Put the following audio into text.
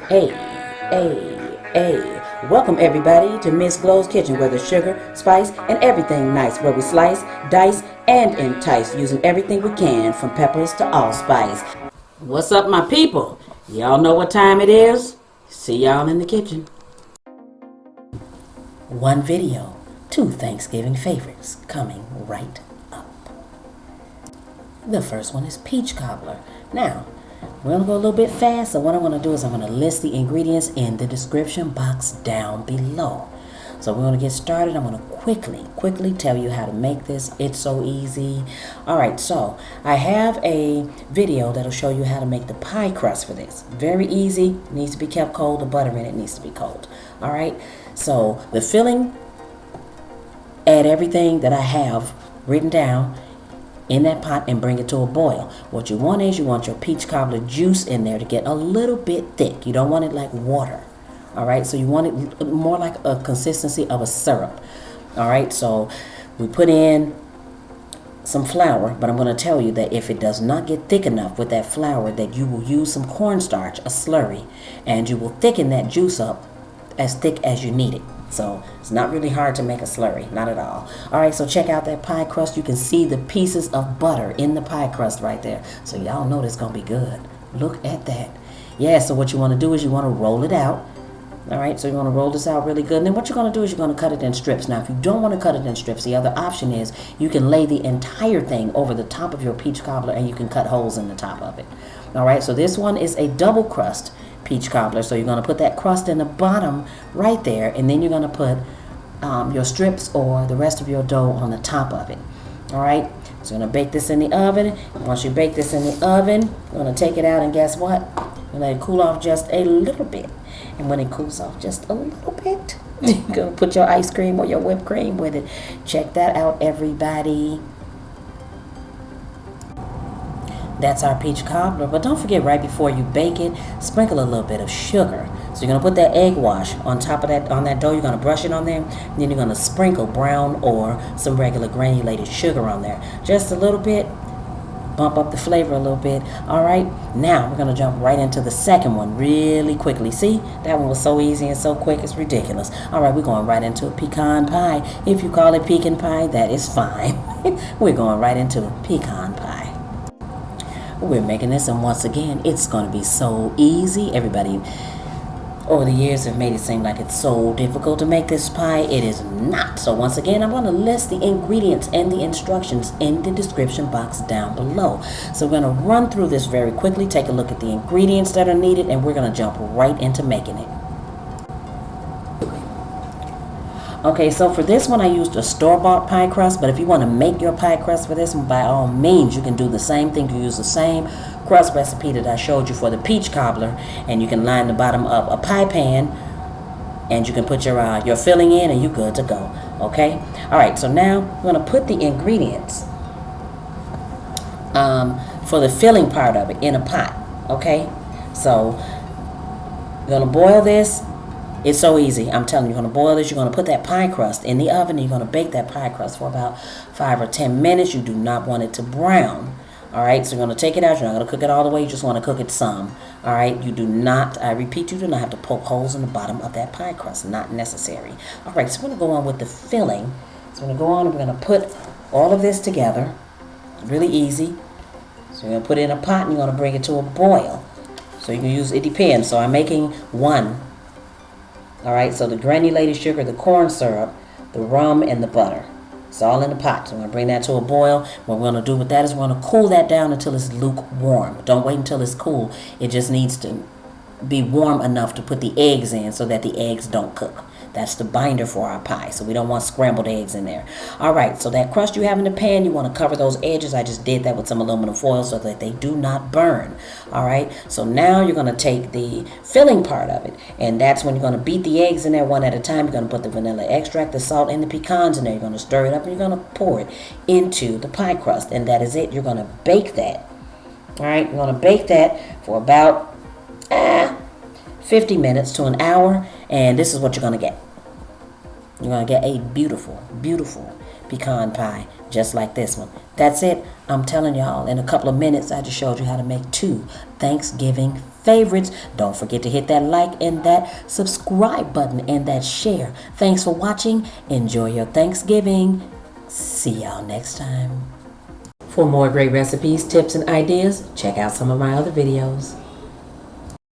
Hey, hey. Welcome everybody to Miss Glow's Kitchen, where there's sugar, spice, and everything nice, where we slice, dice, and entice, using everything we can, from peppers to allspice. What's up, my people? Y'all know what time it is? See y'all in the kitchen. One video, two Thanksgiving favorites coming right up. The first one is peach cobbler. Now, we're going to go a little bit fast, so what I'm going to do is I'm going to list the ingredients in the description box down below. So we're going to get started. I'm going to quickly tell you how to make this. It's so easy. Alright, so I have a video that'll show you how to make the pie crust for this. Very easy. It needs to be kept cold. The butter in it needs to be cold. Alright, so the filling, add everything that I have written down in that pot and bring it to a boil. What you want is you want your peach cobbler juice in there to get a little bit thick. You don't want it like water. Alright, so you want it more like a consistency of a syrup. Alright, so we put in some flour, but I'm going to tell you that if it does not get thick enough with that flour, that you will use some cornstarch, a slurry, and you will thicken that juice up as thick as you need it. So it's not really hard to make a slurry, not at all. Alright, so check out that pie crust. You can see the pieces of butter in the pie crust right there. So y'all know this gonna be good. Look at that. Yeah, so what you want to do is you want to roll it out. Alright, so you want to roll this out really good. And then what you're going to do is you're going to cut it in strips. Now, if you don't want to cut it in strips, the other option is you can lay the entire thing over the top of your peach cobbler and you can cut holes in the top of it. Alright, so this one is a double crust peach cobbler. So you're going to put that crust in the bottom right there, and then you're going to put your strips or the rest of your dough on the top of it. Alright, so you're going to bake this in the oven. Once you bake this in the oven, you're going to take it out, and guess what? You're going to let it cool off just a little bit. And when it cools off just a little bit, you're going to put your ice cream or your whipped cream with it. Check that out, everybody. That's our peach cobbler. But don't forget, right before you bake it, sprinkle a little bit of sugar. So you're going to put that egg wash on top of that, on that dough. You're going to brush it on there. And then you're going to sprinkle brown or some regular granulated sugar on there. Just a little bit. Bump up the flavor a little bit. Alright, now we're going to jump right into the second one really quickly. See, that one was so easy and so quick, it's ridiculous. Alright, we're going right into a pecan pie. If you call it pecan pie, that is fine. We're going right into pecan pie. We're making this, and once again, it's going to be so easy. Everybody over the years have made it seem like it's so difficult to make this pie. It is not. So once again, I'm going to list the ingredients and the instructions in the description box down below. So we're going to run through this very quickly, take a look at the ingredients that are needed, and we're going to jump right into making it. Okay, so for this one I used a store-bought pie crust, but if you want to make your pie crust for this one, by all means, you can do the same thing. You use the same crust recipe that I showed you for the peach cobbler, and you can line the bottom of a pie pan, and you can put your filling in, and you're good to go. Okay? Alright, so now we're going to put the ingredients for the filling part of it in a pot. Okay? So, you're going to boil this. It's so easy. I'm telling you, you're going to boil this. You're going to put that pie crust in the oven. And you're going to bake that pie crust for about 5 or 10 minutes. You do not want it to brown. Alright, so you're going to take it out. You're not going to cook it all the way. You just want to cook it some. Alright, you do not, I repeat, you do not have to poke holes in the bottom of that pie crust. Not necessary. Alright, so we're going to go on with the filling. So we're going to go on and we're going to put all of this together. Really easy. So you're going to put it in a pot and you're going to bring it to a boil. So you can use, it depends. So I'm making one. Alright, so the granulated sugar, the corn syrup, the rum, and the butter. It's all in the pot. So I'm going to bring that to a boil. What we're going to do with that is we're going to cool that down until it's lukewarm. Don't wait until it's cool. It just needs to be warm enough to put the eggs in so that the eggs don't cook. That's the binder for our pie, so we don't want scrambled eggs in there. Alright, so that crust you have in the pan, you want to cover those edges. I just did that with some aluminum foil so that they do not burn. Alright, so now you're going to take the filling part of it, and that's when you're going to beat the eggs in there one at a time. You're going to put the vanilla extract, the salt, and the pecans in there. You're going to stir it up, and you're going to pour it into the pie crust, and that is it. You're going to bake that. Alright, you're going to bake that for about 50 minutes to an hour, and this is what you're going to get. You're going to get a beautiful, beautiful pecan pie just like this one. That's it. I'm telling y'all, in a couple of minutes, I just showed you how to make 2 Thanksgiving favorites. Don't forget to hit that like and that subscribe button and that share. Thanks for watching. Enjoy your Thanksgiving. See y'all next time. For more great recipes, tips, and ideas, check out some of my other videos.